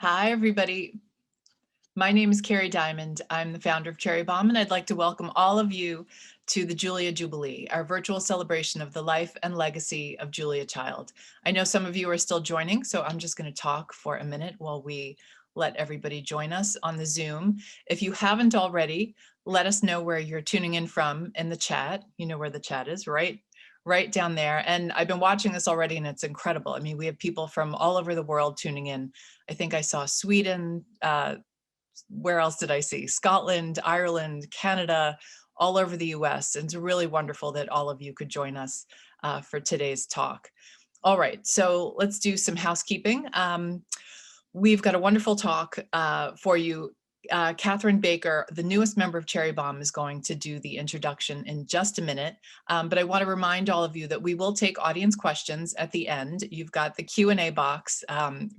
Hi, everybody. My name is Carrie Diamond. I'm the founder of Cherry Bombe, and I'd like to welcome all of you to the Julia Jubilee, our virtual celebration of the life and legacy of Julia Child. I know some of you are still joining, so I'm just going to talk for a minute while we let everybody join us on the Zoom. If you haven't already, let us know where you're tuning in from in the chat. You know where the chat is, right? Right down there. And I've been watching this already and it's incredible. I mean, we have people from all over the world tuning in. I think I saw Sweden, where else did I see? Scotland, Ireland, Canada, all over the US. And it's really wonderful that all of you could join us for today's talk. All right, so let's do some housekeeping. We've got a wonderful talk for you. Catherine Baker, the newest member of Cherry Bombe, is going to do the introduction in just a minute. But I want to remind all of you that we will take audience questions at the end. You've got the Q&A box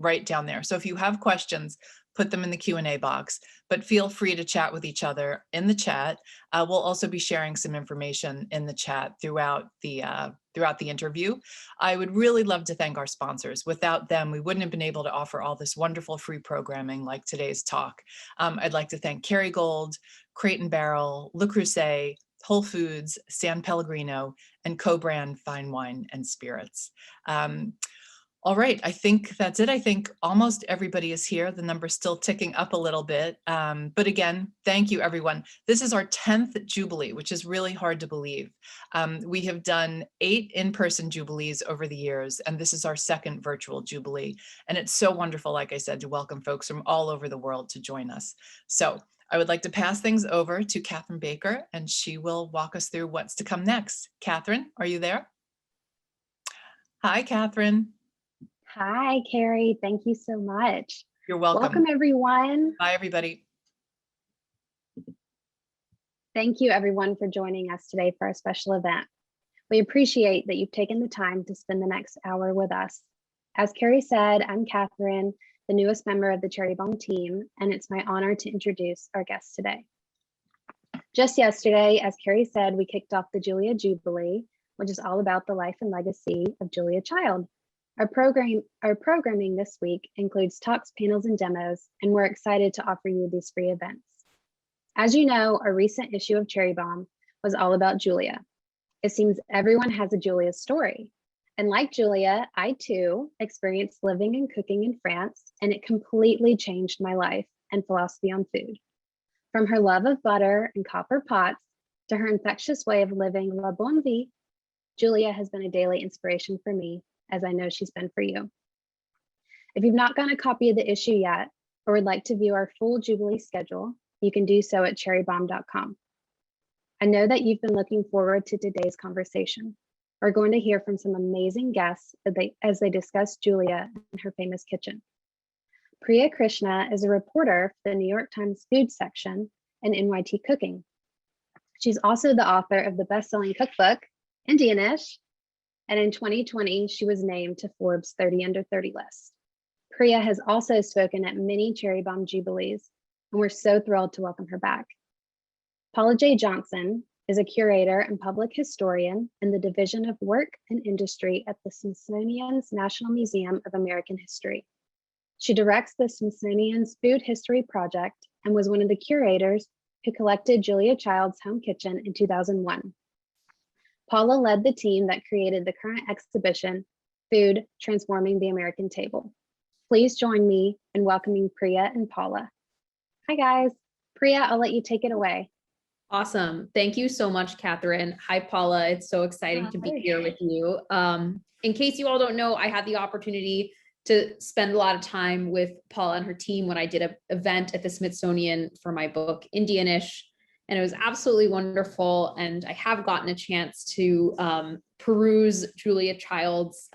right down there. So if you have questions, put them in the Q&A box, but feel free to chat with each other in the chat. We'll also be sharing some information in the chat throughout the interview. I would really love to thank our sponsors. Without them, we wouldn't have been able to offer all this wonderful free programming like today's talk. I'd like to thank Kerrygold, Crate & Barrel, Le Creuset, Whole Foods, San Pellegrino, and Co-Brand Fine Wine and Spirits. All right, I think that's it. I think almost everybody is here. The number's still ticking up a little bit. But again, thank you, everyone. This is our 10th Jubilee, which is really hard to believe. We have done 8 in-person Jubilees over the years, and this is our 2nd virtual Jubilee. And it's so wonderful, like I said, to welcome folks from all over the world to join us. So I would like to pass things over to Catherine Baker, and she will walk us through what's to come next. Catherine, are you there? Hi, Catherine. Hi, Carrie. Thank you so much. You're welcome. Welcome, everyone. Bye, everybody. Thank you, everyone, for joining us today for our special event. We appreciate that you've taken the time to spend the next hour with us. As Carrie said, I'm Catherine, the newest member of the Cherry Bombe team, and it's my honor to introduce our guest today. Just yesterday, as Carrie said, we kicked off the Julia Jubilee, which is all about the life and legacy of Julia Child. Our programming this week includes talks, panels, and demos, and we're excited to offer you these free events. As you know, a recent issue of Cherry Bombe was all about Julia. It seems everyone has a Julia story. And like Julia, I too experienced living and cooking in France, and it completely changed my life and philosophy on food. From her love of butter and copper pots to her infectious way of living la bonne vie, Julia has been a daily inspiration for me, as I know she's been for you. If you've not gotten a copy of the issue yet, or would like to view our full Jubilee schedule, you can do so at cherrybombe.com. I know that you've been looking forward to today's conversation. We're going to hear from some amazing guests as they discuss Julia and her famous kitchen. Priya Krishna is a reporter for the New York Times food section and NYT Cooking. She's also the author of the best-selling cookbook, Indianish, and in 2020, she was named to Forbes 30 Under 30 list. Priya has also spoken at many Cherry Bombe Jubilees, and we're so thrilled to welcome her back. Paula J. Johnson is a curator and public historian in the Division of Work and Industry at the Smithsonian's National Museum of American History. She directs the Smithsonian's Food History Project and was one of the curators who collected Julia Child's home kitchen in 2001. Paula led the team that created the current exhibition, Food Transforming the American Table. Please join me in welcoming Priya and Paula. Hi, guys. Priya, I'll let you take it away. Awesome. Thank you so much, Catherine. Hi, Paula. It's so exciting to be here with you. In case you all don't know, I had the opportunity to spend a lot of time with Paula and her team when I did an event at the Smithsonian for my book, Indianish. And it was absolutely wonderful. And I have gotten a chance to peruse Julia Child's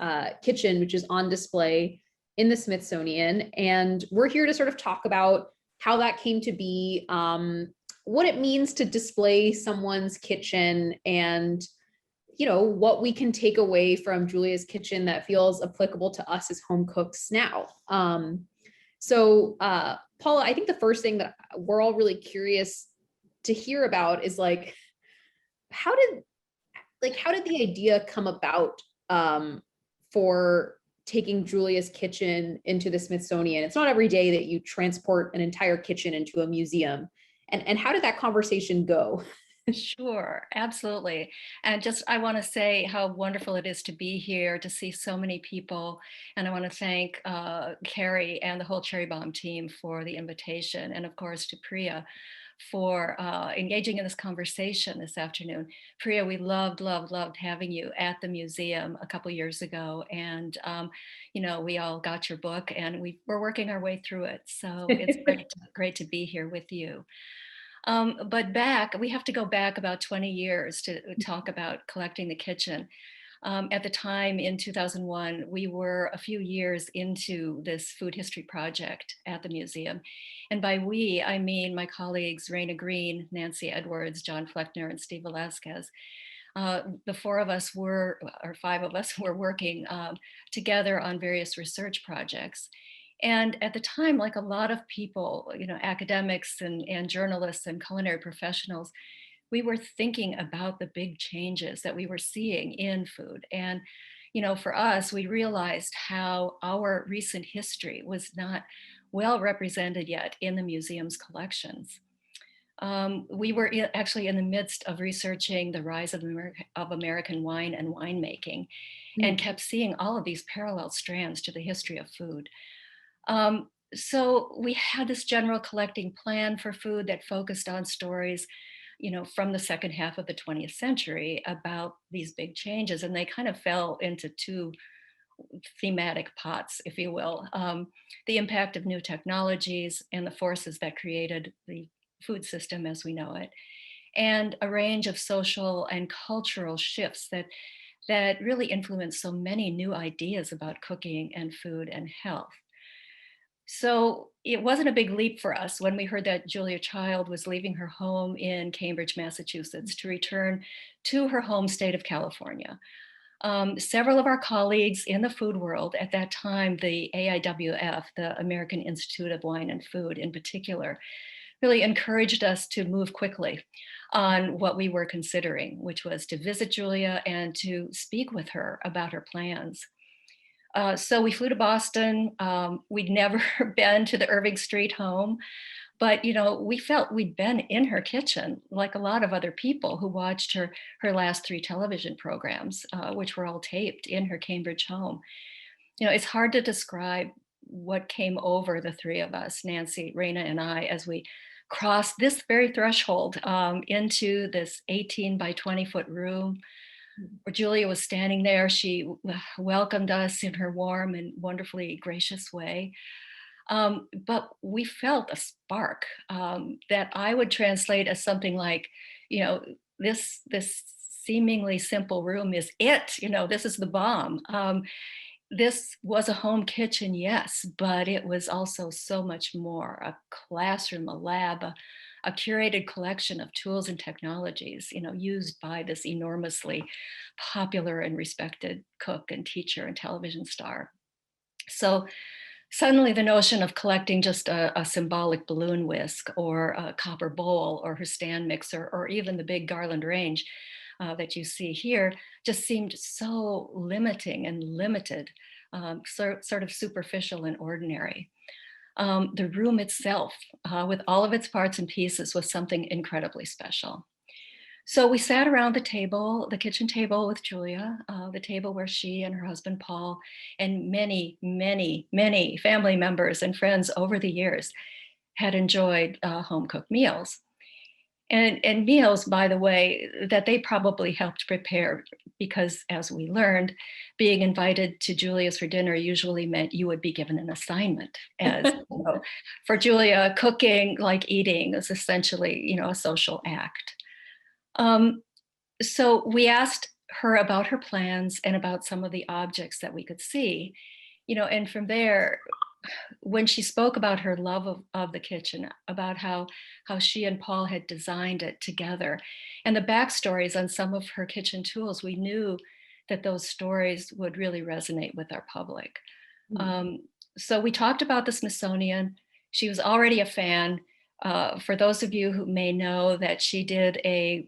kitchen, which is on display in the Smithsonian. And we're here to sort of talk about how that came to be, what it means to display someone's kitchen, and what we can take away from Julia's kitchen that feels applicable to us as home cooks now. So Paula, I think the first thing that we're all really curious to hear about is how did the idea come about for taking Julia's kitchen into the Smithsonian? It's not every day that you transport an entire kitchen into a museum. And how did that conversation go? Sure, absolutely. And just, I want to say how wonderful it is to be here, to see so many people. And I want to thank Carrie and the whole Cherry Bombe team for the invitation. And of course to Priya for engaging in this conversation this afternoon. Priya, we loved having you at the museum a couple years ago. And, you know, we all got your book and we're working our way through it. So it's great to be here with you. But we have to go back about 20 years to talk about collecting the kitchen. At the time in 2001, we were a few years into this food history project at the museum. And by we, I mean my colleagues, Raina Green, Nancy Edwards, John Fleckner, and Steve Velasquez. The five of us were working together on various research projects. And at the time, like a lot of people, you know, academics and journalists and culinary professionals, we were thinking about the big changes that we were seeing in food. And, you know, for us, we realized how our recent history was not well represented yet in the museum's collections. We were actually in the midst of researching the rise of American wine and winemaking, and kept seeing all of these parallel strands to the history of food. So we had this general collecting plan for food that focused on stories, you know, from the second half of the 20th century about these big changes. And they kind of fell into two thematic pots, if you will. The impact of new technologies and the forces that created the food system as we know it, and a range of social and cultural shifts that really influenced so many new ideas about cooking and food and health. So it wasn't a big leap for us when we heard that Julia Child was leaving her home in Cambridge, Massachusetts to return to her home state of California. Several of our colleagues in the food world at that time, the AIWF, the American Institute of Wine and Food in particular, really encouraged us to move quickly on what we were considering, which was to visit Julia and to speak with her about her plans. So we flew to Boston. We'd never been to the Irving Street home, but you know, we felt we'd been in her kitchen, like a lot of other people who watched her last 3 television programs, which were all taped in her Cambridge home. You know, it's hard to describe what came over the 3 of us, Nancy, Raina, and I, as we crossed this very threshold into this 18 by 20 foot room where Julia was standing there. She welcomed us in her warm and wonderfully gracious way. But we felt a spark that I would translate as something like, you know, this seemingly simple room is it, you know, this is the bomb. This was a home kitchen, yes, but it was also so much more: a classroom, a lab, a curated collection of tools and technologies, you know, used by this enormously popular and respected cook and teacher and television star. So suddenly the notion of collecting just a symbolic balloon whisk or a copper bowl or her stand mixer or even the big garland range that you see here just seemed so limiting and limited, sort of superficial and ordinary. The room itself, with all of its parts and pieces, was something incredibly special. So we sat around the table, the kitchen table with Julia, the table where she and her husband Paul and many, many, many family members and friends over the years had enjoyed home-cooked meals. And meals, by the way, that they probably helped prepare, because as we learned, being invited to Julia's for dinner usually meant you would be given an assignment. As you know, for Julia, cooking, like eating, is essentially, you know, a social act. So we asked her about her plans and about some of the objects that we could see, you know, and from there, when she spoke about her love of the kitchen, about how she and Paul had designed it together, and the backstories on some of her kitchen tools, we knew that those stories would really resonate with our public. So we talked about the Smithsonian. She was already a fan. For those of you who may know that she did a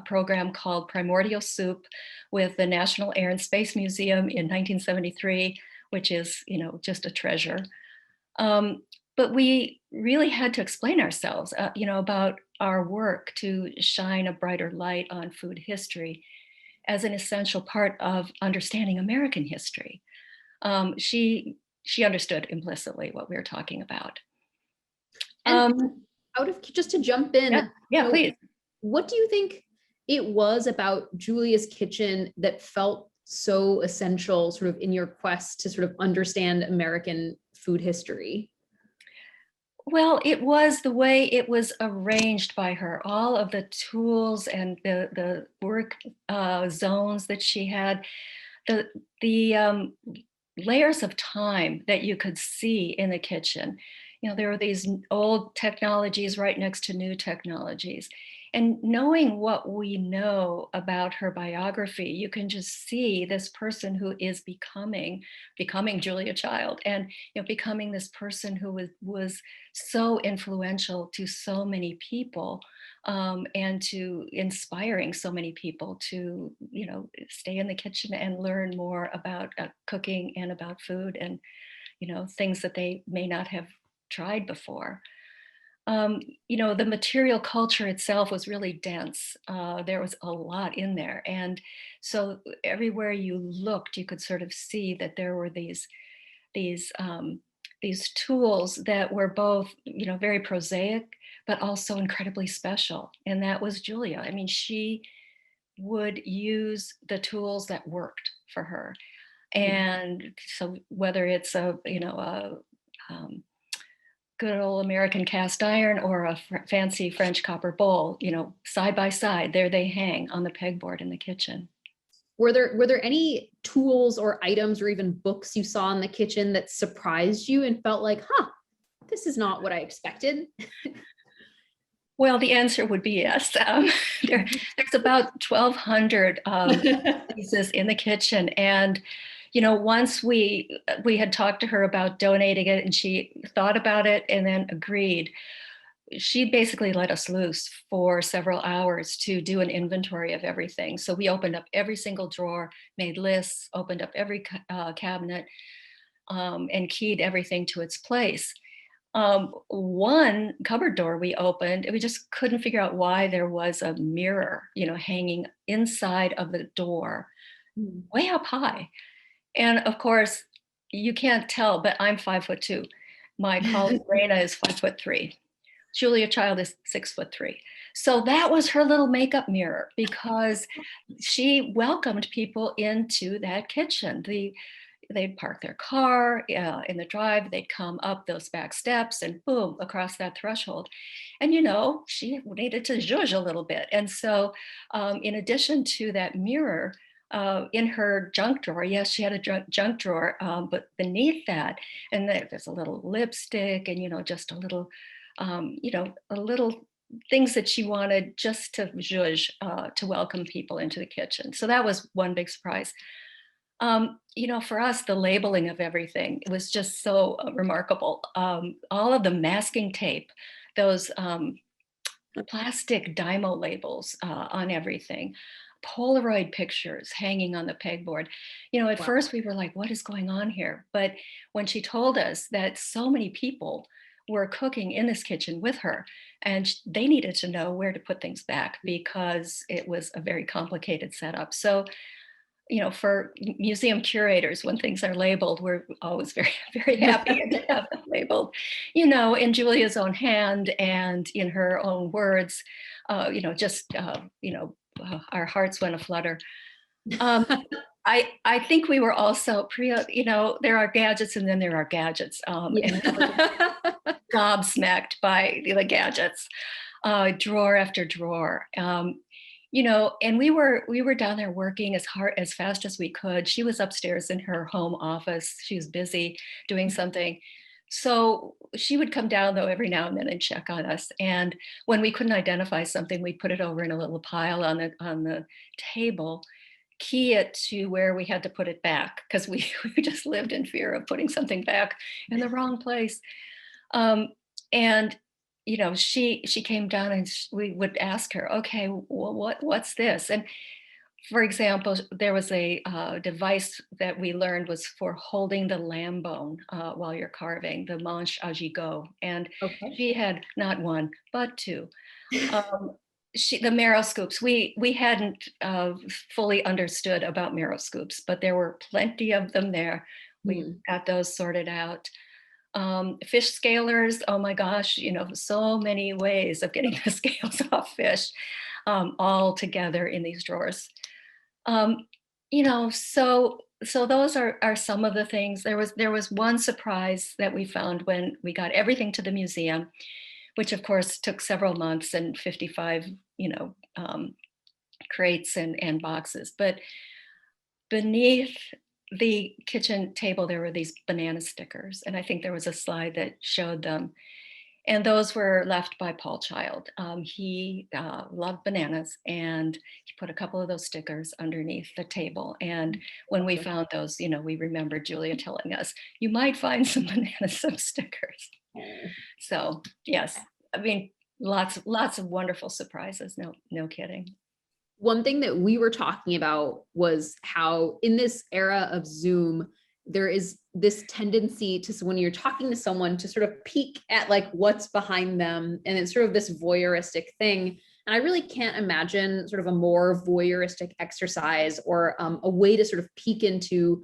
program called Primordial Soup with the National Air and Space Museum in 1973, which is, just a treasure. But we really had to explain ourselves, about our work to shine a brighter light on food history as an essential part of understanding American history. She understood implicitly what we were talking about. And just to jump in, yeah, please. What do you think it was about Julia's kitchen that felt so essential sort of in your quest to sort of understand American food history? Well, it was the way it was arranged by her, all of the tools and the work zones that she had, the layers of time that you could see in the kitchen. There were these old technologies right next to new technologies. And knowing what we know about her biography, you can just see this person who is becoming Julia Child, and becoming this person who was so influential to so many people, and to inspiring so many people to stay in the kitchen and learn more about cooking and about food, and things that they may not have tried before. The material culture itself was really dense. There was a lot in there. And so everywhere you looked, you could sort of see that there were these tools that were both, very prosaic, but also incredibly special. And that was Julia. I mean, she would use the tools that worked for her. And so whether it's a good old American cast iron or a fancy French copper bowl, side by side, there they hang on the pegboard in the kitchen. Were there any tools or items or even books you saw in the kitchen that surprised you and felt like, this is not what I expected? Well, the answer would be yes. There's about 1,200 pieces in the kitchen. And once we had talked to her about donating it, and she thought about it and then agreed, she basically let us loose for several hours to do an inventory of everything. So we opened up every single drawer, made lists, opened up every cabinet, and keyed everything to its place. One cupboard door we opened, and we just couldn't figure out why there was a mirror, hanging inside of the door, way up high. And of course, you can't tell, but I'm 5'2". My colleague Raina is 5'3". Julia Child is 6'3". So that was her little makeup mirror, because she welcomed people into that kitchen. They'd park their car in the drive, they'd come up those back steps and boom, across that threshold. And she needed to zhuzh a little bit. And so in addition to that mirror, in her junk drawer, yes, she had a junk drawer, but beneath that, and there's a little lipstick and, just a little things that she wanted just to zhuzh, to welcome people into the kitchen. So that was one big surprise. For us, the labeling of everything, it was just so remarkable. All of the masking tape, those plastic Dymo labels on everything, Polaroid pictures hanging on the pegboard. At first we were like, what is going on here? But when she told us that so many people were cooking in this kitchen with her, and they needed to know where to put things back because it was a very complicated setup. So, for museum curators, when things are labeled, we're always very, very happy to have them labeled, in Julia's own hand and in her own words, our hearts went aflutter. I think we were also, Priya, there are gadgets and then there are gadgets, and gobsmacked by the gadgets, drawer after drawer. And we were down there working as fast as we could. She was upstairs in her home office. She was busy doing something. So she would come down though every now and then and check on us. And when we couldn't identify something, we put it over in a little pile on the table, key it to where we had to put it back, because we just lived in fear of putting something back in the wrong place. And she came down and we would ask her, okay, well, what's this? And For example, there was a device that we learned was for holding the lamb bone while you're carving, the manche à gigot. And Okay. she had not one, but two. The marrow scoops, we hadn't fully understood about marrow scoops, but there were plenty of them there. We got those sorted out. Fish scalers, oh my gosh, so many ways of getting the scales off fish, all together in these drawers. So those are some of the things. There was one surprise that we found when we got everything to the museum, which of course took several months and 55, crates and boxes. But beneath the kitchen table, there were these banana stickers. And I think there was a slide that showed them. And those were left by Paul Child. He loved bananas, and he put a couple of those stickers underneath the table. And when we found those, we remembered Julia telling us, you might find some bananas, some stickers. So yes, I mean, lots of wonderful surprises. No kidding. One thing that we were talking about was how in this era of Zoom, there is this tendency to, when you're talking to someone, to sort of peek at like what's behind them. And it's sort of this voyeuristic thing. And I really can't imagine sort of a more voyeuristic exercise or a way to sort of peek into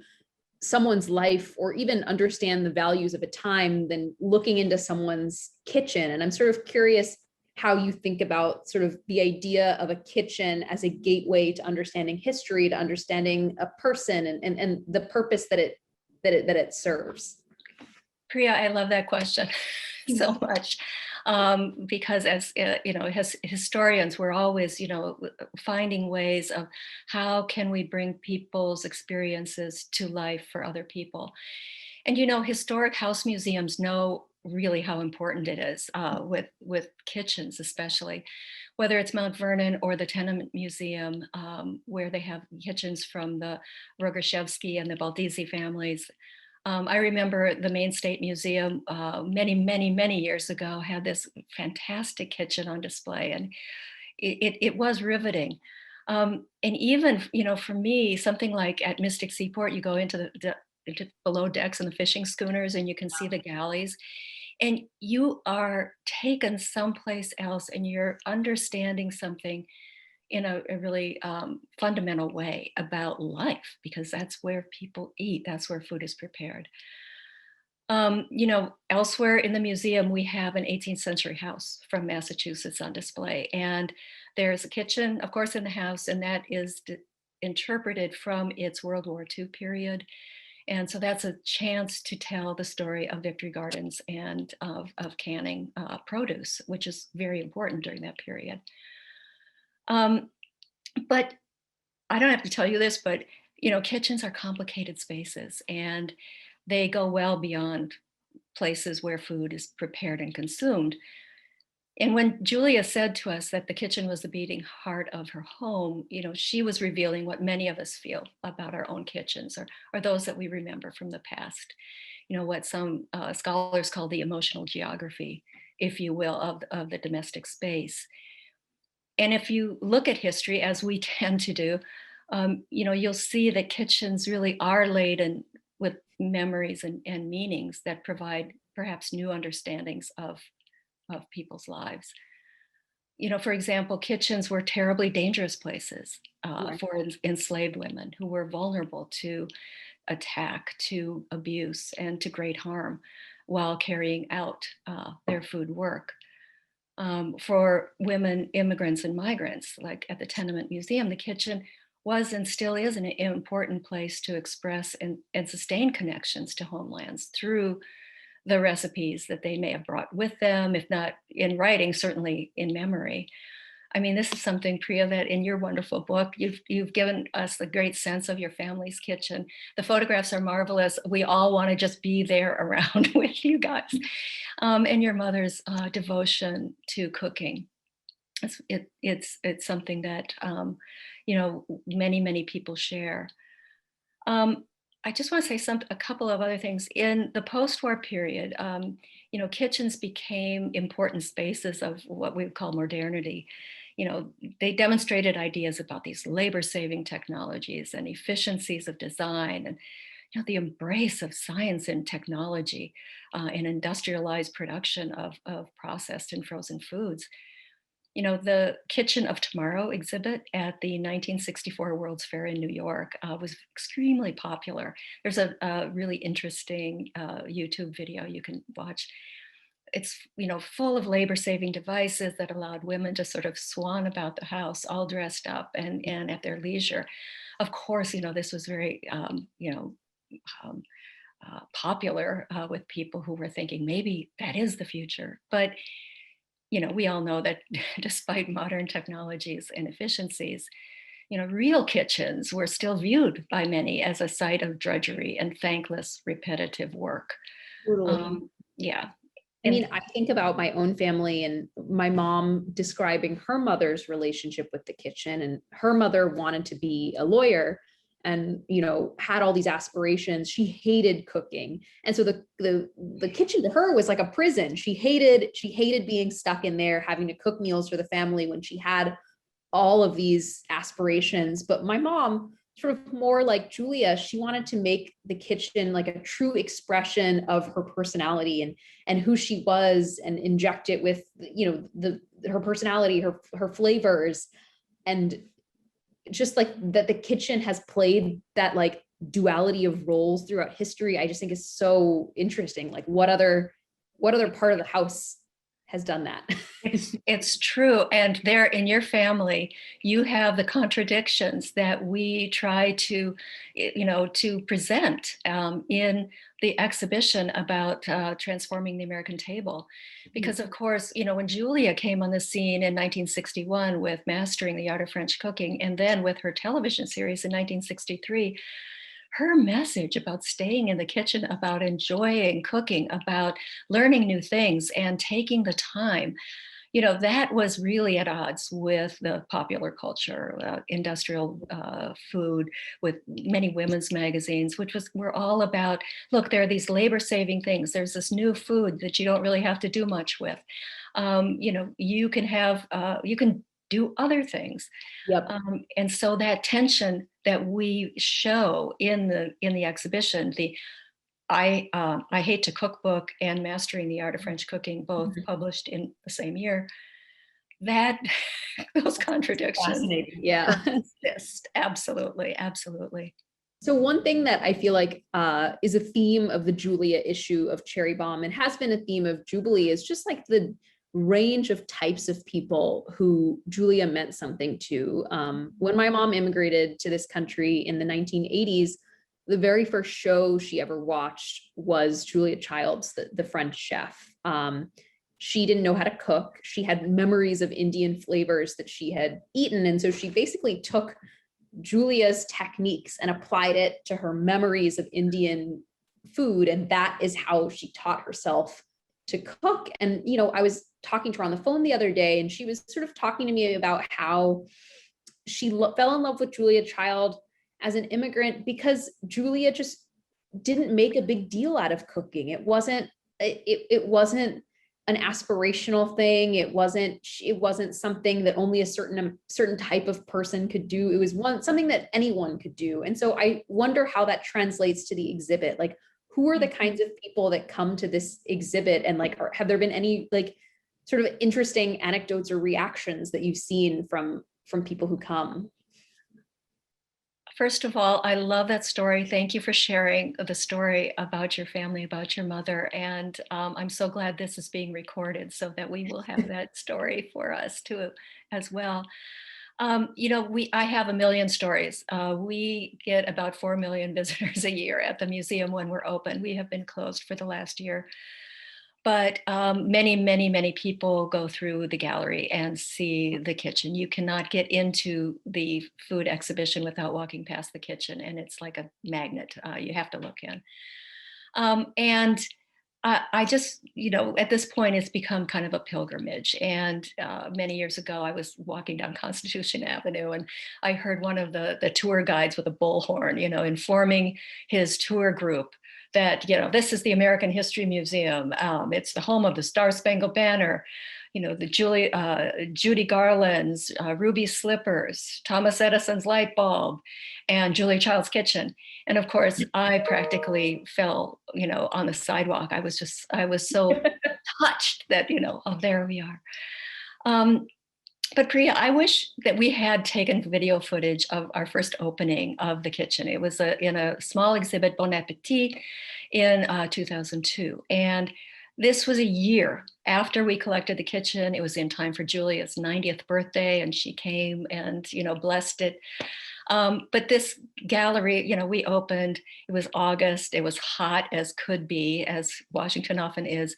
someone's life or even understand the values of a time than looking into someone's kitchen. And I'm sort of curious how you think about sort of the idea of a kitchen as a gateway to understanding history, to understanding a person and the purpose that it serves. Priya, I love that question so much. Because as historians, we're always, finding ways of how can we bring people's experiences to life for other people. And, historic house museums know really how important it is with kitchens, especially, whether it's Mount Vernon or the Tenement Museum, where they have kitchens from the Rogoshevsky and the Baldizzi families. I remember the Maine State Museum many years ago had this fantastic kitchen on display, and it was riveting. And even, for me, something like at Mystic Seaport, you go into into below decks and the fishing schooners, and you can see the galleys, and you are taken someplace else, and you're understanding something in a really fundamental way about life, because that's where people eat, that's where food is prepared. Elsewhere in the museum, we have an 18th century house from Massachusetts on display. And there's a kitchen, of course, in the house, and that is interpreted from its World War II period. And so that's a chance to tell the story of Victory Gardens and of canning produce, which is very important during that period. But I don't have to tell you this, but kitchens are complicated spaces, and they go well beyond places where food is prepared and consumed. And when Julia said to us that the kitchen was the beating heart of her home, she was revealing what many of us feel about our own kitchens, or those that we remember from the past. What some scholars call the emotional geography, if you will, of the domestic space. And if you look at history, as we tend to do, you'll see that kitchens really are laden with memories and meanings that provide perhaps new understandings of people's lives. For example, kitchens were terribly dangerous places for enslaved women who were vulnerable to attack, to abuse, and to great harm while carrying out their food work. For women, immigrants, and migrants, like at the Tenement Museum, the kitchen was and still is an important place to express and sustain connections to homelands through the recipes that they may have brought with them, if not in writing, certainly in memory. I mean, this is something, Priya, that in your wonderful book, you've given us a great sense of your family's kitchen. The photographs are marvelous. We all want to just be there around with you guys. And your mother's devotion to cooking. It's something that, many people share. I just want to say a couple of other things. In the post-war period, kitchens became important spaces of what we would call modernity. they demonstrated ideas about these labor-saving technologies and efficiencies of design, and the embrace of science and technology in industrialized production of processed and frozen foods. The Kitchen of Tomorrow exhibit at the 1964 World's Fair in New York was extremely popular. There's a really interesting YouTube video you can watch. It's full of labor-saving devices that allowed women to sort of swan about the house, all dressed up and at their leisure. Of course, this was very popular with people who were thinking maybe that is the future. But we all know that despite modern technologies and efficiencies, real kitchens were still viewed by many as a site of drudgery and thankless, repetitive work. Totally. Yeah. I mean, I think about my own family and my mom describing her mother's relationship with the kitchen, and her mother wanted to be a lawyer and, had all these aspirations. She hated cooking. And so the kitchen to her was like a prison. She hated being stuck in there, having to cook meals for the family when she had all of these aspirations. But my mom, sort of more like Julia, she wanted to make the kitchen like a true expression of her personality and who she was, and inject it with, her personality, her flavors. And just like that the kitchen has played that like duality of roles throughout history, I just think is so interesting. Like what other part of the house has done that? It's true. And there in your family, you have the contradictions that we try to, to present in the exhibition about transforming the American table. Because of course, when Julia came on the scene in 1961 with Mastering the Art of French Cooking, and then with her television series in 1963, her message about staying in the kitchen, about enjoying cooking, about learning new things and taking the time, that was really at odds with the popular culture, industrial food, with many women's magazines, which were all about, look, there are these labor-saving things. There's this new food that you don't really have to do much with. You can do other things. Yep. And so that tension that we show in the exhibition, I Hate to Cook book and Mastering the Art of French Cooking, both persisted in the same year, that those contradictions persist. Absolutely. So one thing that I feel like is a theme of the Julia issue of Cherry Bombe, and has been a theme of Jubilee, is just like the range of types of people who Julia meant something to. When my mom immigrated to this country in the 1980s, the very first show she ever watched was Julia Child's The French Chef. She didn't know how to cook. She had memories of Indian flavors that she had eaten. And so she basically took Julia's techniques and applied it to her memories of Indian food. And that is how she taught herself to cook. And, I was talking to her on the phone the other day, and she was sort of talking to me about how she fell in love with Julia Child as an immigrant because Julia just didn't make a big deal out of cooking. It wasn't an aspirational thing. It wasn't something that only a certain type of person could do. It was something that anyone could do. And so I wonder how that translates to the exhibit. Like, who are the kinds of people that come to this exhibit, and like, have there been any like sort of interesting anecdotes or reactions that you've seen from people who come? First of all, I love that story. Thank you for sharing the story about your family, about your mother. And I'm so glad this is being recorded so that we will have that story for us too, as well. I have a million stories. We get about 4 million visitors a year at the museum when we're open. We have been closed for the last year. But many, many, many people go through the gallery and see the kitchen. You cannot get into the food exhibition without walking past the kitchen, and it's like a magnet. You have to look in. And I just, at this point, it's become kind of a pilgrimage. And many years ago, I was walking down Constitution Avenue, and I heard one of the tour guides with a bullhorn, informing his tour group that, this is the American History Museum. It's the home of the Star Spangled Banner. the Judy Garland's Ruby Slippers, Thomas Edison's light bulb, and Julia Child's kitchen. And of course, I practically fell, on the sidewalk. I was so touched that, oh, there we are. But Priya, I wish that we had taken video footage of our first opening of the kitchen. It was in a small exhibit, Bon Appetit, in 2002. And this was a year after we collected the kitchen. It was in time for Julia's 90th birthday, and she came and, blessed it. But this gallery, we opened, it was August, it was hot as could be, as Washington often is.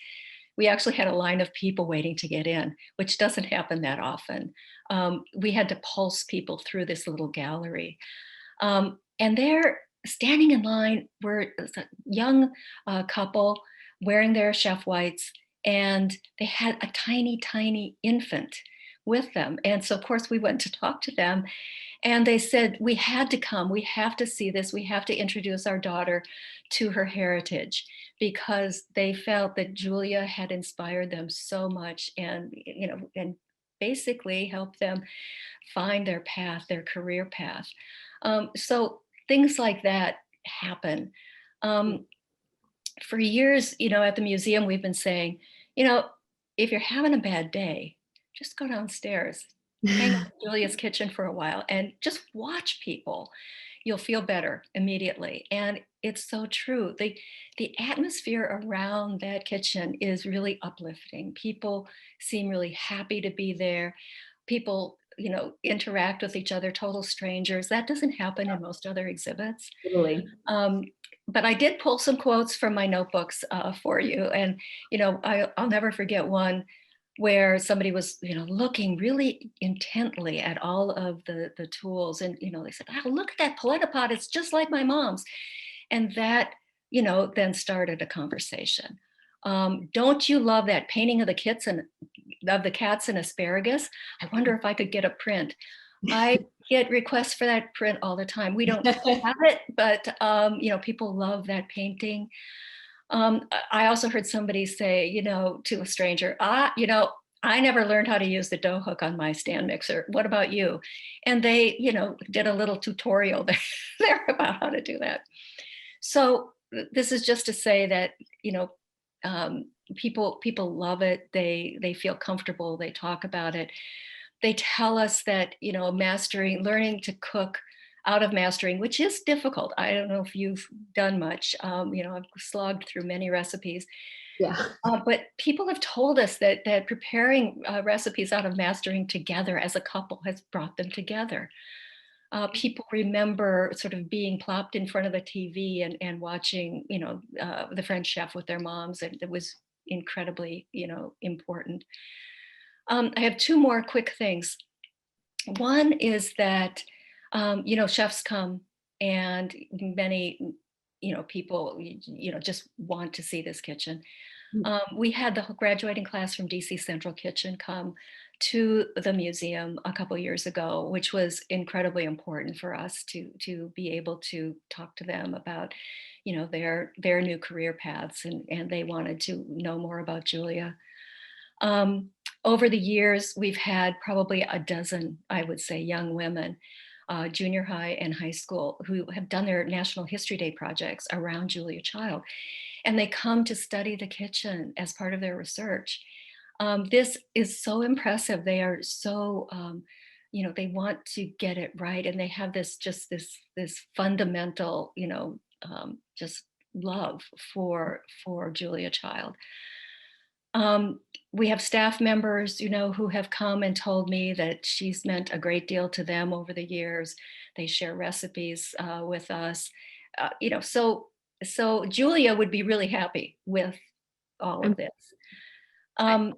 We actually had a line of people waiting to get in, which doesn't happen that often. We had to pulse people through this little gallery. And there, standing in line, were a young couple wearing their chef whites, and they had a tiny, tiny infant with them. And so, of course, we went to talk to them. And they said, we had to come, we have to see this, we have to introduce our daughter to her heritage, because they felt that Julia had inspired them so much and, and basically helped them find their path, their career path. So things like that happen. For years, at the museum, we've been saying, if you're having a bad day, just go downstairs, hang out in Julia's kitchen for a while and just watch people. You'll feel better immediately. And it's so true. The atmosphere around that kitchen is really uplifting. People seem really happy to be there. People, interact with each other, total strangers. That doesn't happen in most other exhibits. Totally. But I did pull some quotes from my notebooks for you. And, I'll never forget one where somebody was, looking really intently at all of the tools. And, they said, oh, look at that polenta pot. It's just like my mom's. And that, then started a conversation. Don't you love that painting of the cats and asparagus? I wonder if I could get a print. I get requests for that print all the time. We don't have it, but, people love that painting. I also heard somebody say, to a stranger, I never learned how to use the dough hook on my stand mixer. What about you? And they, did a little tutorial there about how to do that. So this is just to say that, people love it. They feel comfortable. They talk about it. They tell us that, learning to cook out of mastering, which is difficult. I don't know if you've done much. I've slogged through many recipes. Yeah. But people have told us that preparing recipes out of mastering together as a couple has brought them together. People remember sort of being plopped in front of the TV and watching, the French chef with their moms, and it was incredibly, important. I have two more quick things. One is that chefs come, and many, people, just want to see this kitchen. We had the graduating class from DC Central Kitchen come to the museum a couple years ago, which was incredibly important for us to be able to talk to them about, their new career paths, and they wanted to know more about Julia. Over the years, we've had probably a dozen, I would say, young women, junior high and high school, who have done their National History Day projects around Julia Child. And they come to study the kitchen as part of their research. This is so impressive. They are so, they want to get it right. And they have this fundamental, just love for Julia Child. We have staff members, who have come and told me that she's meant a great deal to them over the years. They share recipes with us, so Julia would be really happy with all of this. I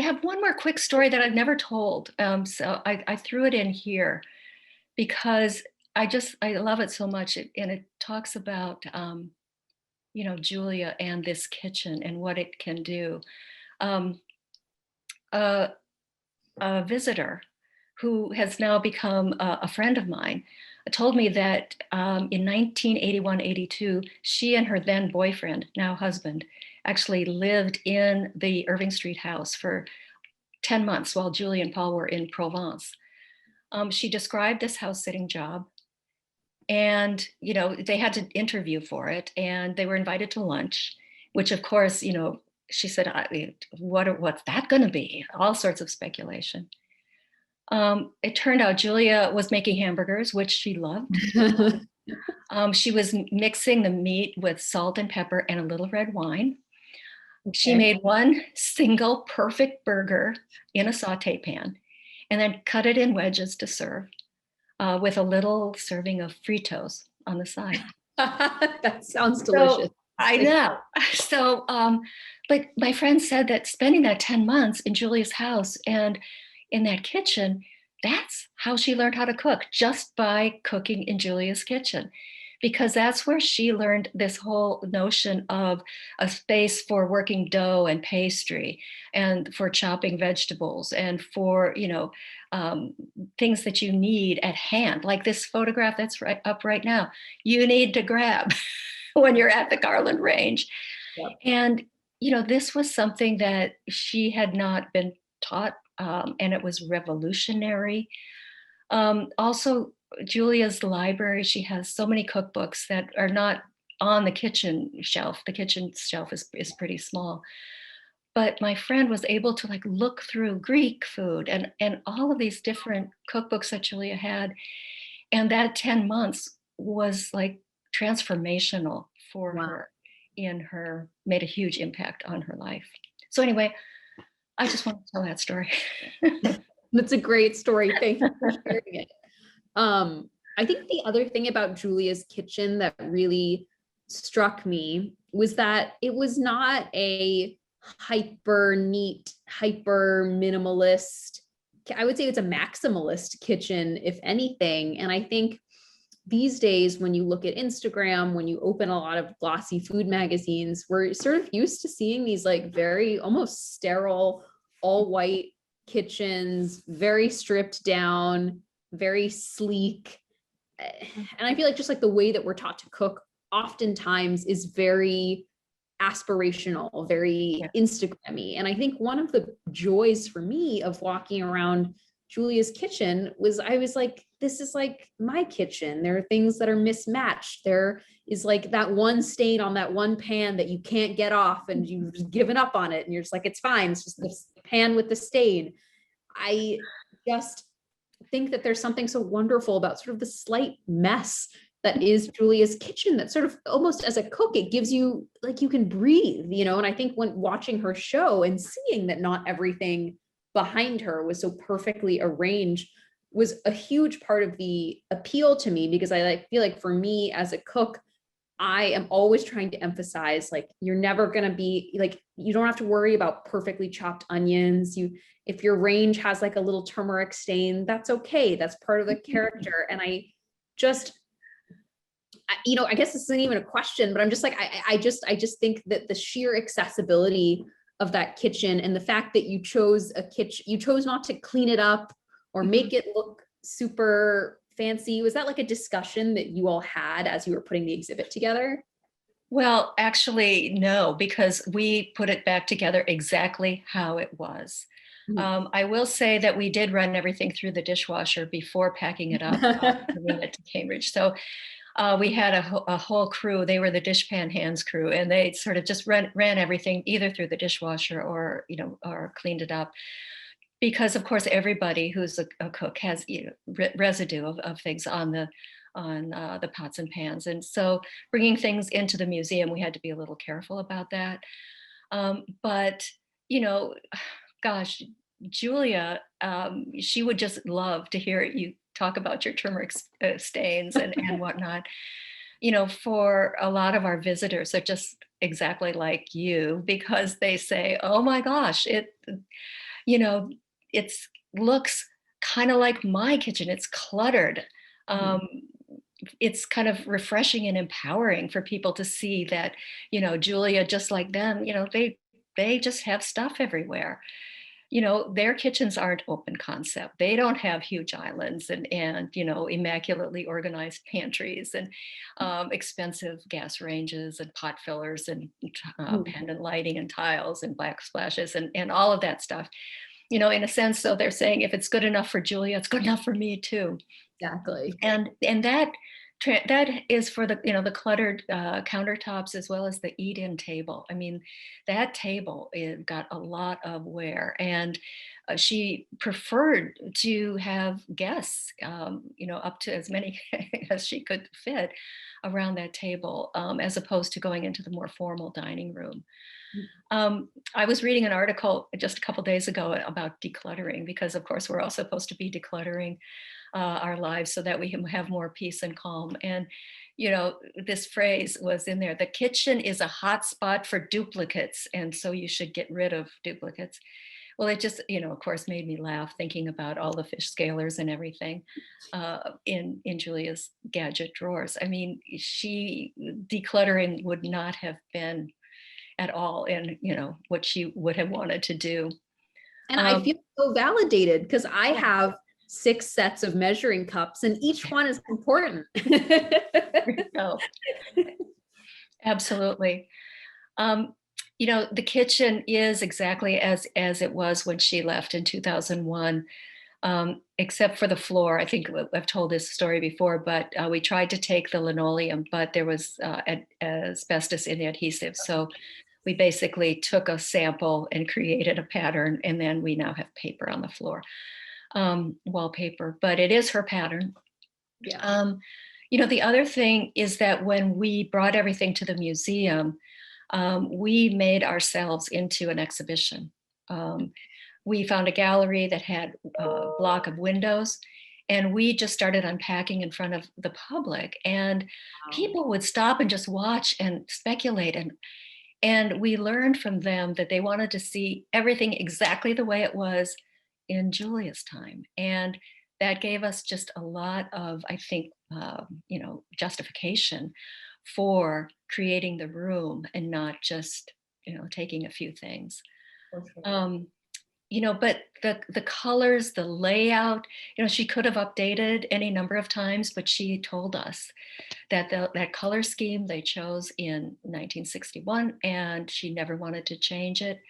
have one more quick story that I've never told. So I threw it in here because I love it so much. And it talks about, Julia and this kitchen and what it can do. A visitor who has now become a friend of mine told me that in 1981-82, she and her then boyfriend, now husband, actually lived in the Irving Street house for 10 months while Julia and Paul were in Provence. She described this house sitting job, and they had to interview for it, and they were invited to lunch, which of course, she said, what's that going to be? All sorts of speculation. It turned out Julia was making hamburgers, which she loved. She was mixing the meat with salt and pepper and a little red wine. Okay. She made one single perfect burger in a saute pan and then cut it in wedges to serve with a little serving of Fritos on the side. That sounds delicious. I know. So, but my friend said that spending that 10 months in Julia's house and in that kitchen, that's how she learned how to cook, just by cooking in Julia's kitchen, because that's where she learned this whole notion of a space for working dough and pastry and for chopping vegetables and for, things that you need at hand, like this photograph that's up right now, you need to grab when you're at the Garland Range. Yep. And, this was something that she had not been taught, and it was revolutionary. Also, Julia's library, she has so many cookbooks that are not on the kitchen shelf. The kitchen shelf is pretty small. But my friend was able to look through Greek food and all of these different cookbooks that Julia had. And that 10 months was transformational for her made a huge impact on her life. So anyway, I just want to tell that story. That's a great story. Thank you for sharing it. I think the other thing about Julia's kitchen that really struck me was that it was not a hyper neat, hyper minimalist. I would say it's a maximalist kitchen, if anything. And I think these days, when you look at Instagram, when you open a lot of glossy food magazines, we're sort of used to seeing these very almost sterile, all white kitchens, very stripped down, very sleek. And I feel just the way that we're taught to cook oftentimes is very aspirational, very Instagrammy. And I think one of the joys for me of walking around Julia's kitchen was I was this is my kitchen. There are things that are mismatched. There is that one stain on that one pan that you can't get off and you've just given up on it. And you're just it's fine. It's just this pan with the stain. I just think that there's something so wonderful about sort of the slight mess that is Julia's kitchen, that sort of almost as a cook, it gives you you can breathe, and I think when watching her show and seeing that not everything behind her was so perfectly arranged was a huge part of the appeal to me, because I feel for me as a cook, I am always trying to emphasize you're never going to be you don't have to worry about perfectly chopped onions. If your range has a little turmeric stain, that's okay. That's part of the character. And I just, I guess this isn't even a question, but I'm just I just think that the sheer accessibility of that kitchen and the fact that you chose a kitchen, you chose not to clean it up or make it look super fancy. Was that a discussion that you all had as you were putting the exhibit together? Well, actually, no, because we put it back together exactly how it was. Mm-hmm. I will say that we did run everything through the dishwasher before packing it up, bringing it to Cambridge. So we had a whole crew. They were the dishpan hands crew, and they sort of just ran everything either through the dishwasher or cleaned it up. Because of course, everybody who's a cook has residue of things on the pots and pans. And so bringing things into the museum, we had to be a little careful about that. But, gosh, Julia, she would just love to hear you talk about your turmeric stains and whatnot. For a lot of our visitors, they're just exactly like you, because they say, oh my gosh, it looks kind of like my kitchen. It's cluttered. It's kind of refreshing and empowering for people to see that, Julia, just like them, they just have stuff everywhere. their kitchens aren't open concept. They don't have huge islands and immaculately organized pantries and expensive gas ranges and pot fillers and pendant lighting and tiles and backsplashes and all of that stuff. In a sense, so they're saying, if it's good enough for Julia, it's good enough for me too. Exactly. And that is for the cluttered countertops as well as the eat-in table. I mean, that table, it got a lot of wear, and she preferred to have guests, up to as many as she could fit around that table, as opposed to going into the more formal dining room. I was reading an article just a couple days ago about decluttering, because of course we're all supposed to be decluttering our lives so that we can have more peace and calm. And, this phrase was in there: the kitchen is a hot spot for duplicates, and so you should get rid of duplicates. Well, it just, of course, made me laugh thinking about all the fish scalers and everything in Julia's gadget drawers. I mean, decluttering would not have been at all in what she would have wanted to do. And I feel so validated, because I have 6 sets of measuring cups and each one is important. No. Absolutely. The kitchen is exactly as it was when she left in 2001, except for the floor. I think I've told this story before, but we tried to take the linoleum, but there was asbestos in the adhesive. So we basically took a sample and created a pattern, and then we now have paper on the floor, wallpaper, but it is her pattern. Yeah. The other thing is that when we brought everything to the museum, we made ourselves into an exhibition. We found a gallery that had a block of windows, and we just started unpacking in front of the public, and people would stop and just watch and speculate. And we learned from them that they wanted to see everything exactly the way it was in Julia's time. And that gave us just a lot of, I think, justification for creating the room and not just, taking a few things. Okay. But the colors, the layout, she could have updated any number of times, but she told us that that color scheme they chose in 1961, and she never wanted to change it.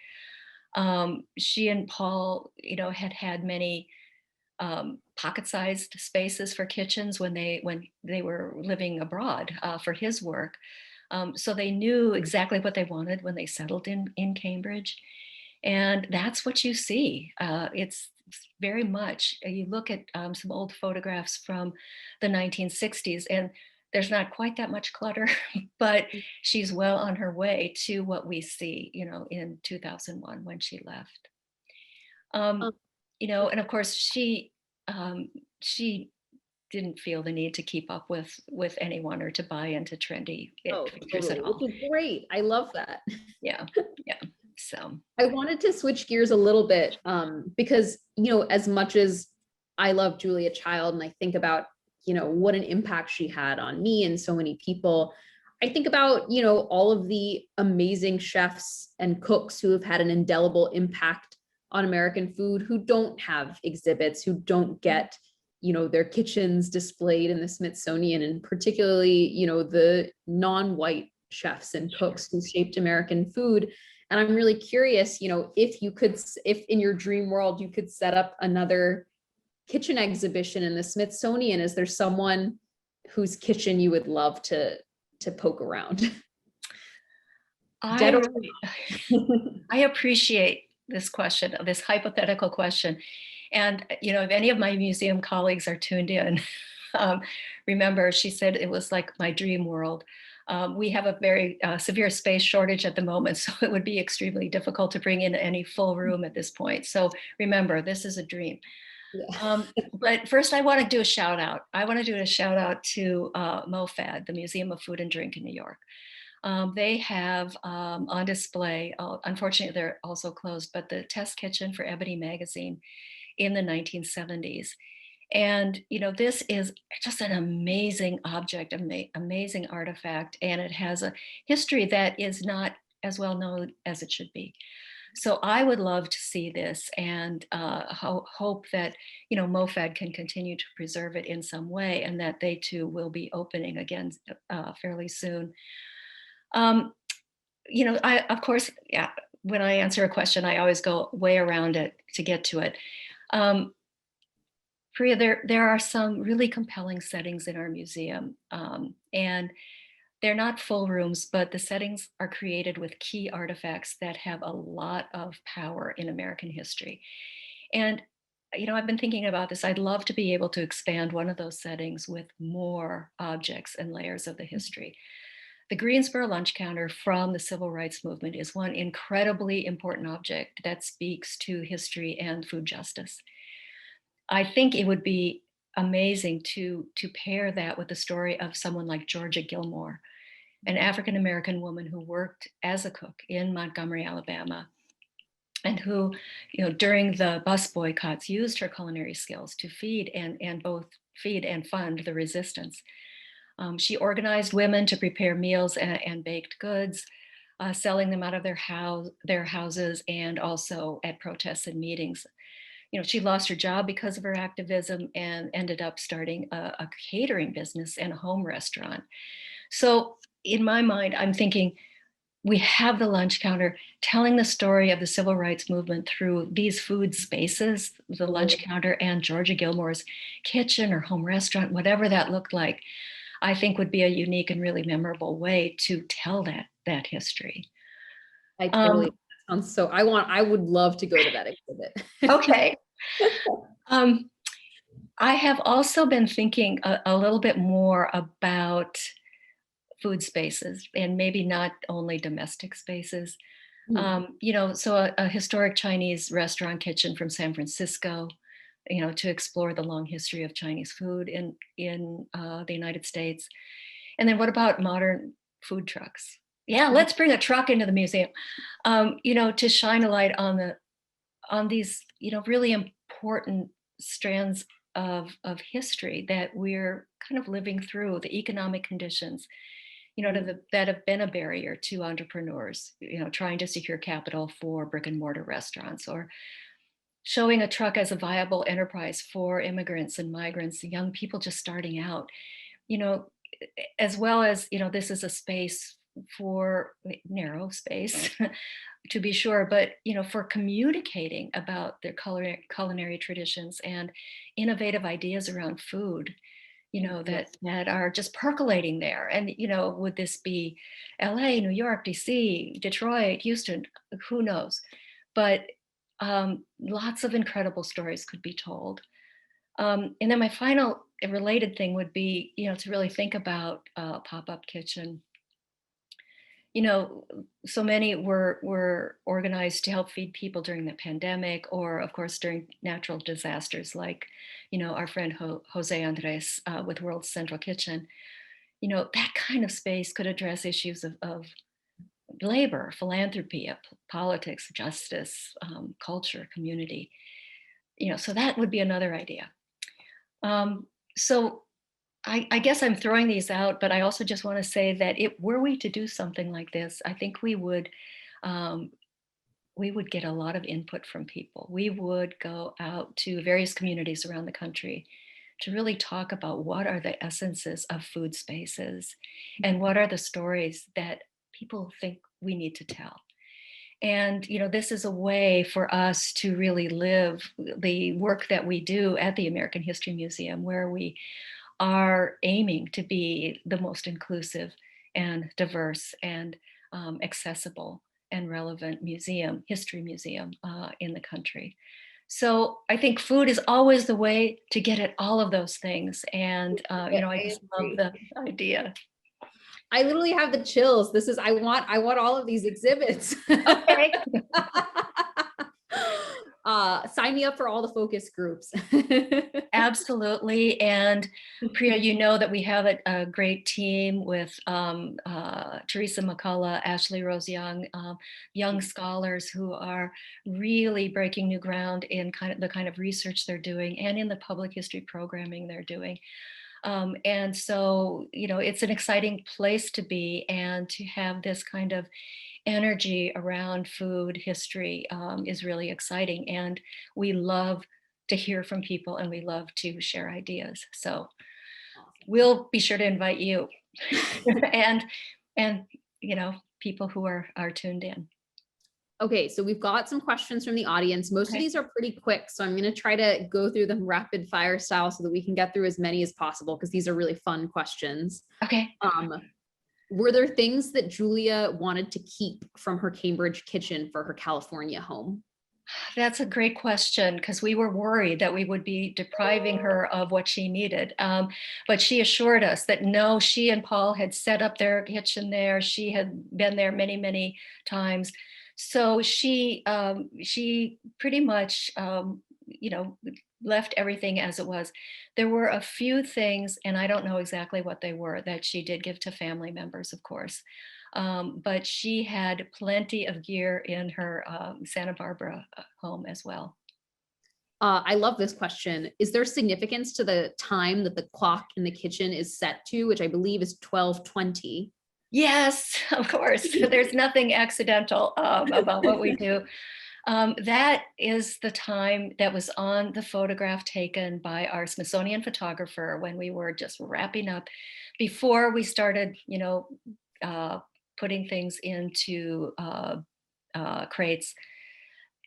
She and Paul, had many pocket-sized spaces for kitchens when they were living abroad for his work. So they knew exactly what they wanted when they settled in Cambridge. And that's what you see. It's very much, you look at some old photographs from the 1960s, and there's not quite that much clutter, but she's well on her way to what we see, in 2001 when she left. And of course, she didn't feel the need to keep up with anyone or to buy into trendy figures at all. Which is great. I love that. Yeah. So I wanted to switch gears a little bit because, as much as I love Julia Child and I think about, what an impact she had on me and so many people, I think about, all of the amazing chefs and cooks who have had an indelible impact on American food, who don't have exhibits, who don't get, their kitchens displayed in the Smithsonian, and particularly, the non-white chefs and cooks who shaped American food. And I'm really curious, if in your dream world, you could set up another kitchen exhibition in the Smithsonian, is there someone whose kitchen you would love to poke around? I appreciate this question, this hypothetical question. And, if any of my museum colleagues are tuned in, remember, she said it was like my dream world. We have a very severe space shortage at the moment, so it would be extremely difficult to bring in any full room at this point. So remember, this is a dream. Yeah. But first, I want to do a shout out. I want to do a shout out to MoFad, the Museum of Food and Drink in New York. They have on display, unfortunately, they're also closed, but the test kitchen for Ebony magazine in the 1970s. And, this is just an amazing object, amazing artifact, and it has a history that is not as well known as it should be. So I would love to see this and hope that, MoFad can continue to preserve it in some way, and that they too will be opening again fairly soon. Of course, yeah, when I answer a question, I always go way around it to get to it. Priya, there are some really compelling settings in our museum, and they're not full rooms, but the settings are created with key artifacts that have a lot of power in American history. And, I've been thinking about this. I'd love to be able to expand one of those settings with more objects and layers of the history. The Greensboro lunch counter from the Civil Rights Movement is one incredibly important object that speaks to history and food justice. I think it would be amazing to pair that with the story of someone like Georgia Gilmore, an African-American woman who worked as a cook in Montgomery, Alabama, and who, during the bus boycotts used her culinary skills to feed and fund the resistance. She organized women to prepare meals and baked goods, selling them out of their houses and also at protests and meetings. She lost her job because of her activism and ended up starting a catering business and a home restaurant. So in my mind, I'm thinking we have the lunch counter telling the story of the civil rights movement through these food spaces, the lunch counter and Georgia Gilmore's kitchen or home restaurant, whatever that looked like, I think would be a unique and really memorable way to tell that history. I totally sounds so. I would love to go to that exhibit. Okay. I have also been thinking a little bit more about food spaces, and maybe not only domestic spaces. So a historic Chinese restaurant kitchen from San Francisco, to explore the long history of Chinese food in the United States. And then what about modern food trucks? Yeah, let's bring a truck into the museum, to shine a light on these, really important strands of history that we're kind of living through, the economic conditions, that have been a barrier to entrepreneurs, trying to secure capital for brick and mortar restaurants, or showing a truck as a viable enterprise for immigrants and migrants, young people just starting out, as well as, this is a space for narrow space to be sure, but, for communicating about their culinary traditions and innovative ideas around food, that are just percolating there. And, would this be LA, New York, DC, Detroit, Houston, who knows? But lots of incredible stories could be told. And then my final related thing would be, to really think about a pop-up kitchen. So many were organized to help feed people during the pandemic, or of course during natural disasters like, our friend Jose Andres with World Central Kitchen. That kind of space could address issues of labor, philanthropy, politics, justice, culture, community. So that would be another idea. So I guess I'm throwing these out, but I also just want to say that were we to do something like this, I think we would get a lot of input from people. We would go out to various communities around the country to really talk about what are the essences of food spaces and what are the stories that people think we need to tell. And, this is a way for us to really live the work that we do at the American History Museum, where we are aiming to be the most inclusive and diverse and accessible and relevant history museum in the country. So I think food is always the way to get at all of those things. And, I just love the idea. I literally have the chills. I want all of these exhibits. Okay. Sign me up for all the focus groups. Absolutely. And Priya, that we have a great team with Teresa McCullough, Ashley Rose Young, young scholars who are really breaking new ground in the kind of research they're doing and in the public history programming they're doing. And so, it's an exciting place to be, and to have this kind of energy around food history is really exciting. And we love to hear from people, and we love to share ideas. So we'll be sure to invite you and people who are tuned in. Okay, so we've got some questions from the audience. Most of Okay. these are pretty quick, so I'm going to try to go through them rapid fire style so that we can get through as many as possible, because these are really fun questions. Okay. Were there things that Julia wanted to keep from her Cambridge kitchen for her California home? That's a great question, because we were worried that we would be depriving her of what she needed. But she assured us that no, she and Paul had set up their kitchen there. She had been there many, many times. So she pretty much, left everything as it was. There were a few things, and I don't know exactly what they were, that she did give to family members, of course. But she had plenty of gear in her Santa Barbara home as well. I love this question. Is there significance to the time that the clock in the kitchen is set to, which I believe is 12:20? Yes, of course. There's nothing accidental about what we do. That is the time that was on the photograph taken by our Smithsonian photographer when we were just wrapping up, before we started, putting things into crates.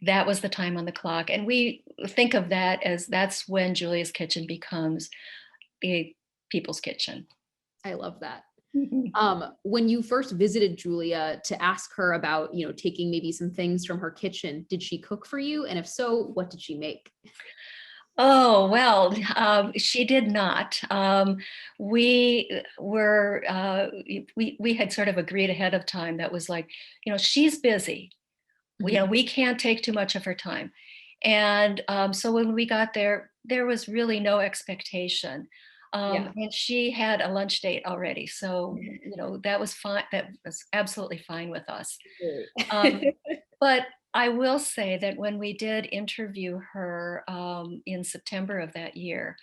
That was the time on the clock. And we think of that as that's when Julia's kitchen becomes a people's kitchen. I love that. When you first visited Julia to ask her about, taking maybe some things from her kitchen, did she cook for you? And if so, what did she make? Oh, well, she did not. We had sort of agreed ahead of time that was like, she's busy. We can't take too much of her time. And so when we got there, there was really no expectation. And she had a lunch date already. So, that was fine. That was absolutely fine with us. But I will say that when we did interview her in September of that year,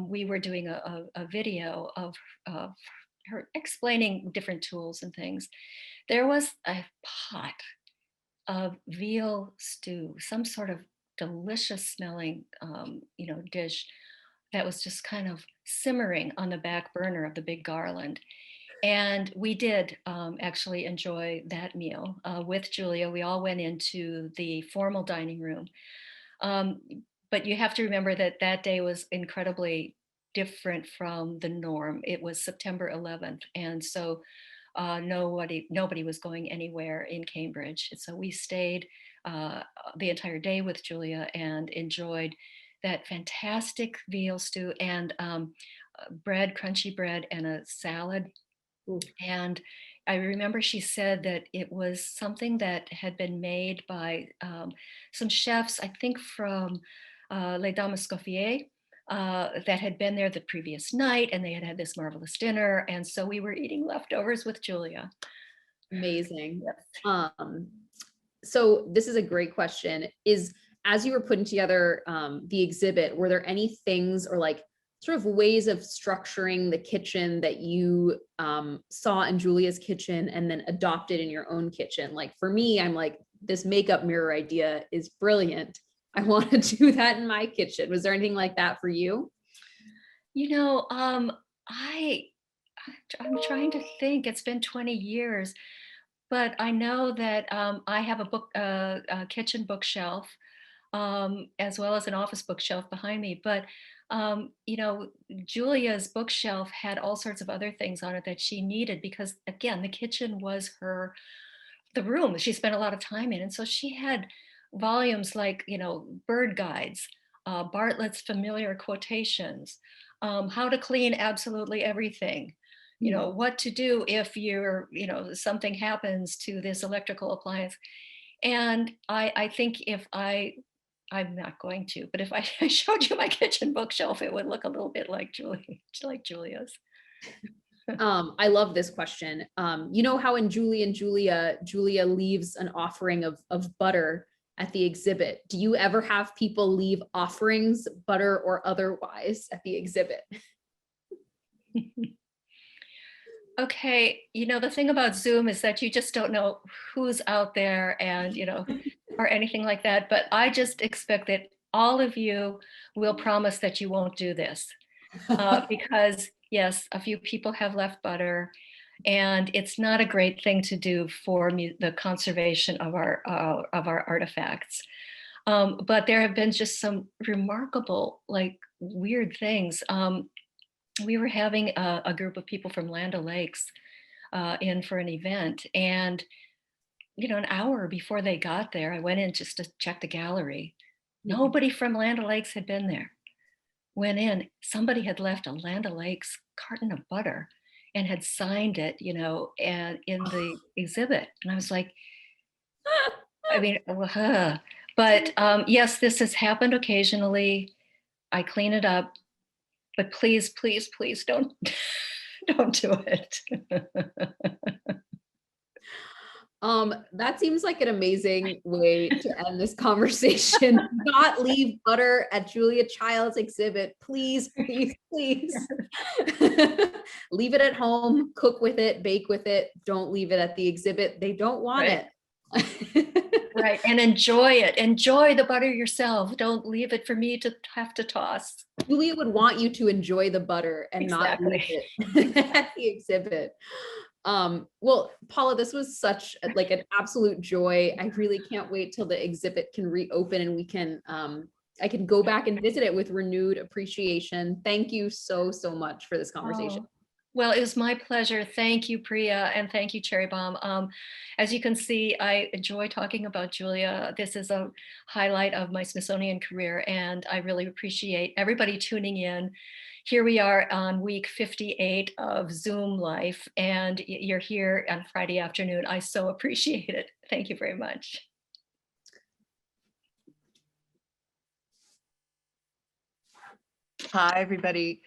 we were doing a video of her explaining different tools and things. There was a pot of veal stew, some sort of delicious smelling, dish that was just kind of simmering on the back burner of the big garland. And we did actually enjoy that meal with Julia. We all went into the formal dining room. But you have to remember that that day was incredibly different from the norm. It was September 11th. And so nobody was going anywhere in Cambridge. And so we stayed the entire day with Julia and enjoyed that fantastic veal stew and bread, crunchy bread, and a salad. Ooh. And I remember she said that it was something that had been made by some chefs, I think from Les Dames Escoffier, that had been there the previous night, and they had had this marvelous dinner. And so we were eating leftovers with Julia. Amazing. Yes. So this is a great question. As you were putting together the exhibit, were there any things or like sort of ways of structuring the kitchen that you saw in Julia's kitchen and then adopted in your own kitchen? Like for me, I'm like, this makeup mirror idea is brilliant. I want to do that in my kitchen. Was there anything like that for you? I'm trying to think. It's been 20 years, but I know that I have a kitchen bookshelf, as well as an office bookshelf behind me. But Julia's bookshelf had all sorts of other things on it that she needed, because again, the kitchen was the room that she spent a lot of time in. And so she had volumes like, bird guides, Bartlett's familiar quotations, how to clean absolutely everything, what to do if something happens to this electrical appliance. And I think I'm not going to, but if I showed you my kitchen bookshelf, it would look a little bit like Julia's. I love this question. You know how in Julie and Julia leaves an offering of butter at the exhibit. Do you ever have people leave offerings, butter or otherwise, at the exhibit? Okay, the thing about Zoom is that you just don't know who's out there and, or anything like that. But I just expect that all of you will promise that you won't do this. Because yes, a few people have left butter, and it's not a great thing to do for the conservation of our artifacts. But there have been just some remarkable, like, weird things. We were having a group of people from Land O'Lakes in for an event, and an hour before they got there, I went in just to check the gallery. Nobody from Land O'Lakes had been there. Went in, somebody had left a Land O'Lakes carton of butter and had signed it, and in the exhibit. And I was like, I mean, but yes, this has happened occasionally. I clean it up, but please, please, please don't do it. That seems like an amazing way to end this conversation. Not leave butter at Julia Child's exhibit. Please, please, please. Leave it at home, cook with it, bake with it. Don't leave it at the exhibit. They don't want it. Right. And enjoy it. Enjoy the butter yourself. Don't leave it for me to have to toss. Julia would want you to enjoy the butter and not leave it at the exhibit. Well, Paula, this was such like an absolute joy. I really can't wait till the exhibit can reopen and we can, I can go back and visit it with renewed appreciation. Thank you so, so much for this conversation. Oh, well, it was my pleasure. Thank you, Priya, and thank you, Cherry Bombe. As you can see, I enjoy talking about Julia. This is a highlight of my Smithsonian career, and I really appreciate everybody tuning in. Here we are on week 58 of Zoom life, and you're here on Friday afternoon. I so appreciate it. Thank you very much. Hi, everybody.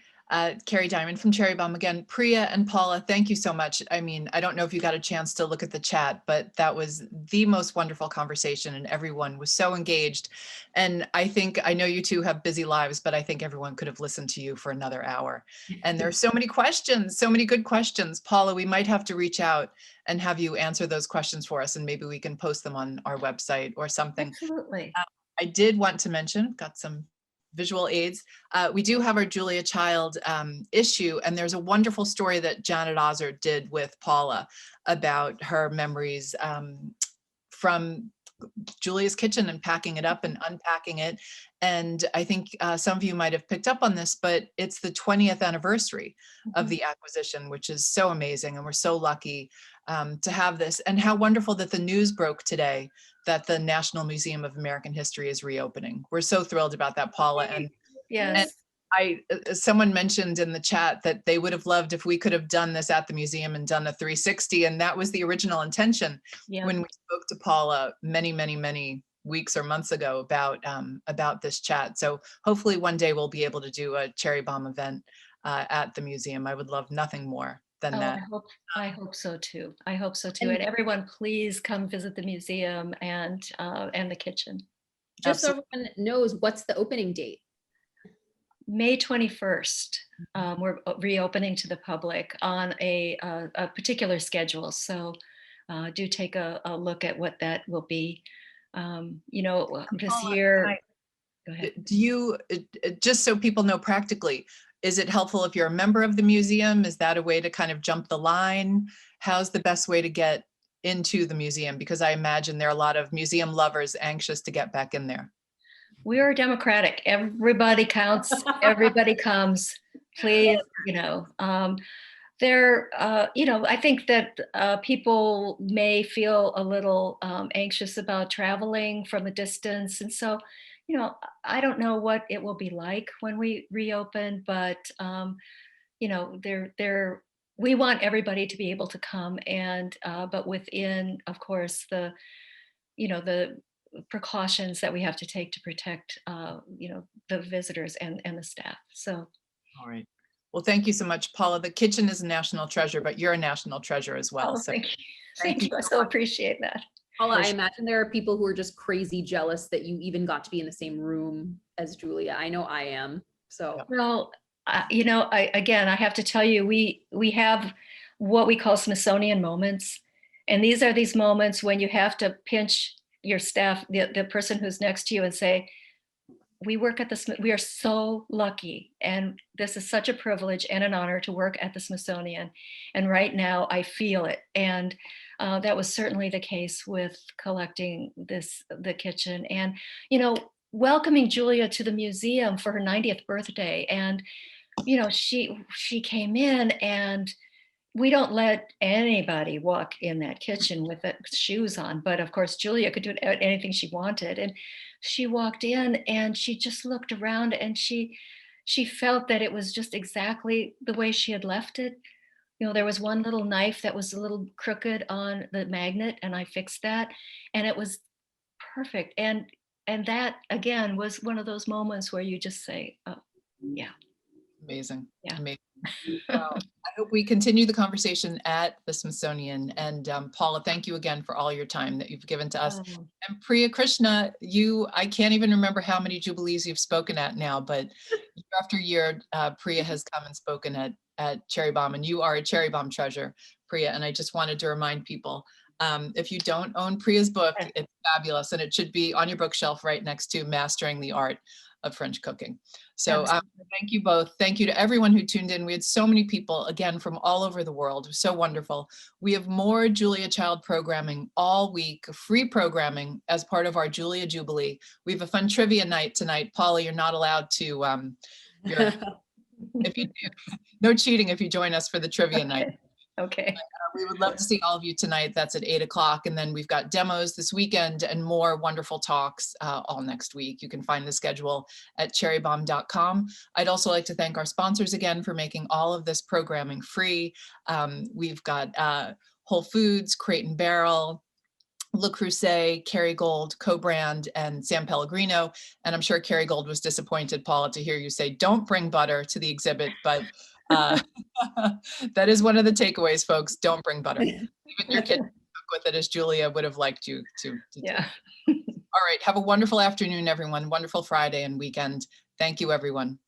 Carrie Diamond from Cherry Bombe again. Priya and Paula, thank you so much. I mean, I don't know if you got a chance to look at the chat, but that was the most wonderful conversation and everyone was so engaged. And I know you two have busy lives, but I think everyone could have listened to you for another hour. And there's so many questions, so many good questions. Paula, we might have to reach out and have you answer those questions for us, and maybe we can post them on our website or something. Absolutely. I did want to mention, got some visual aids. We do have our Julia Child issue, and there's a wonderful story that Janet Ozer did with Paula about her memories from Julia's kitchen and packing it up and unpacking it. And I think some of you might have picked up on this, but it's the 20th anniversary of the acquisition, which is so amazing. And we're so lucky to have this. And how wonderful that the news broke today that the National Museum of American History is reopening. We're so thrilled about that, Paula. And yes. And someone mentioned in the chat that they would have loved if we could have done this at the museum and done a 360. And that was the original intention when we spoke to Paula many, many, many weeks or months ago about this chat. So hopefully one day we'll be able to do a Cherry Bombe event at the museum. I would love nothing more than that. I hope so too. I hope so too. And everyone, please come visit the museum and the kitchen. Just so everyone knows, what's the opening date? May 21st. We're reopening to the public on a particular schedule. So do take a look at what that will be. This year. Go ahead. Do you, just so people know practically, is it helpful if you're a member of the museum? Is that a way to kind of jump the line? How's the best way to get into the museum? Because I imagine there are a lot of museum lovers anxious to get back in there. We are democratic. Everybody counts. Everybody comes. Please, I think that people may feel a little anxious about traveling from a distance. And so, I don't know what it will be like when we reopen, but, we want everybody to be able to come and, but within, of course, the precautions that we have to take to protect, the visitors and the staff. So. All right. Well, thank you so much, Paula. The kitchen is a national treasure, but you're a national treasure as well. Oh, so thank you. I so appreciate that. Paula, I imagine there are people who are just crazy jealous that you even got to be in the same room as Julia. I know I am. So. Well, I have to tell you, we have what we call Smithsonian moments. And these are these moments when you have to pinch your staff, the person who's next to you, and say, we work at we are so lucky. And this is such a privilege and an honor to work at the Smithsonian. And right now I feel it. And that was certainly the case with collecting the kitchen. And, welcoming Julia to the museum for her 90th birthday. And, she came in, and we don't let anybody walk in that kitchen with the shoes on, but of course Julia could do anything she wanted. And she walked in and she just looked around, and she felt that it was just exactly the way she had left it. There was one little knife that was a little crooked on the magnet, and I fixed that, and it was perfect. And that again was one of those moments where you just say, oh yeah. Amazing. Yeah. Amazing. Well, I hope we continue the conversation at the Smithsonian. And Paula, thank you again for all your time that you've given to us. Oh. And Priya Krishna, I can't even remember how many Jubilees you've spoken at now, but year after year, Priya has come and spoken at Cherry Bombe, and you are a Cherry Bombe treasure, Priya. And I just wanted to remind people, if you don't own Priya's book, it's fabulous, and it should be on your bookshelf right next to Mastering the Art of French Cooking. So thank you both. Thank you to everyone who tuned in. We had so many people, again, from all over the world. It was so wonderful. We have more Julia Child programming all week, free programming as part of our Julia Jubilee. We have a fun trivia night tonight. Paula, you're not allowed to, if you do, no cheating if you join us for the trivia night. Okay. We would love to see all of you tonight. That's at 8 o'clock. And then we've got demos this weekend and more wonderful talks all next week. You can find the schedule at cherrybombe.com. I'd also like to thank our sponsors again for making all of this programming free. We've got Whole Foods, Crate and Barrel, Le Creuset, Kerrygold, Co-Brand, and San Pellegrino. And I'm sure Kerrygold was disappointed, Paula, to hear you say, don't bring butter to the exhibit, but that is one of the takeaways, folks. Don't bring butter. Leave it in your kitchen, cook with it as Julia would have liked you to Yeah. do. All right. Have a wonderful afternoon, everyone. Wonderful Friday and weekend. Thank you, everyone.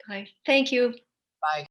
Bye. Thank you. Bye.